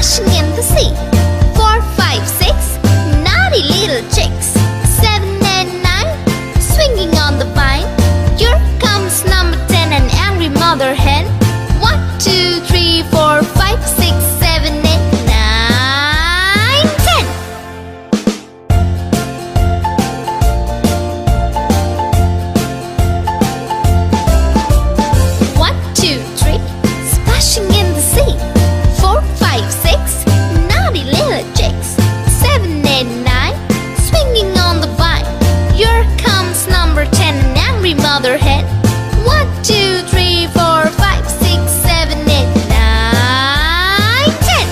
splashing in the sea. 4, 5, 6, naughty little chicks. 7 and 9, swinging on the vine. Here comes number 10, an angry mother hen. 1, 2, 3, 4, 5, 6, 7, 8, 9, 10. 1, 2, 3, splashing in the sea. 4, 5, 6, naughty little chicks. 7, 8, 9, swinging on the vine. Here comes number 10, an angry mother hen. 1, 2, 3, 4, 5, 6, 7, 8, 9, 10.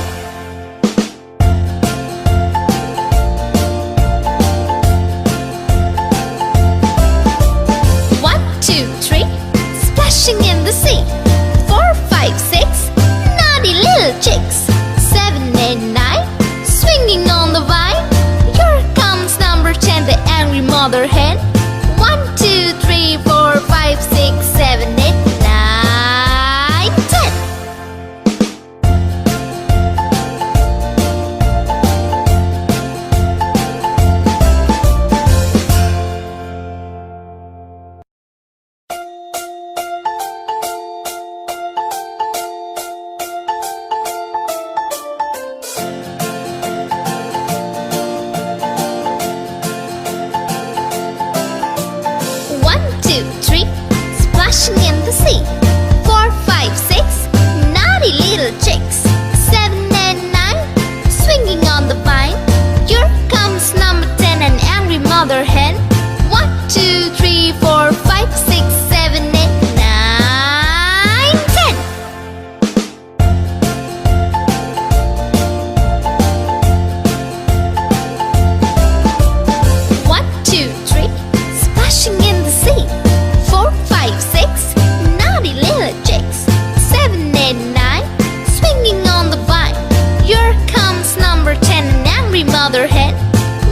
1, 2, 3, splashing in the sea. 4, 5, 6, naughty little chicks. 7, 8, 9, swinging on the vine. Here comes number 10, the angry mother hen. 1, 2, 3, 4, 5, 6, 7, 8, 9, 10. 1, 2, 3, splashing in the sea. 4, 5, 6, naughty little chicks. 7 and 9, swinging on the vine. Here comes number 10, an angry mother hen. 1, 2, 3, 4, 5, 6, 7, 8, 9, 10. 1, 2, 3, splashing in the sea. 4, 5, 6, naughty little chicks. 7, 8, 9, swinging on the vine. Here comes number 10, an angry mother hen.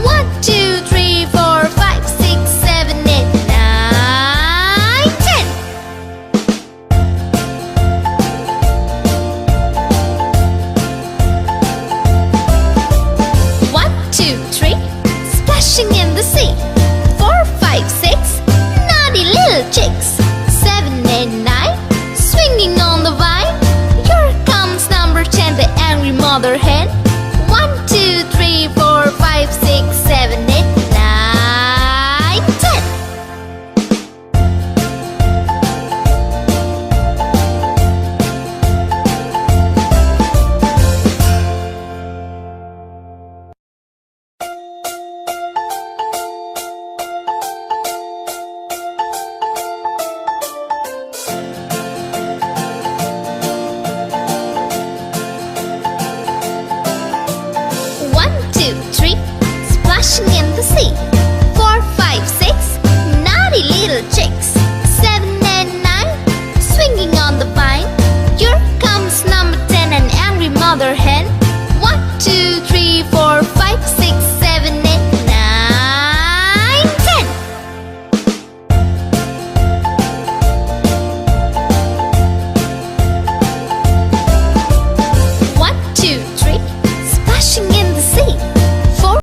1, 2, 3, 4, 5, 6, 7, 8, 9, 10. 1, 2, 3, splashing in the sea.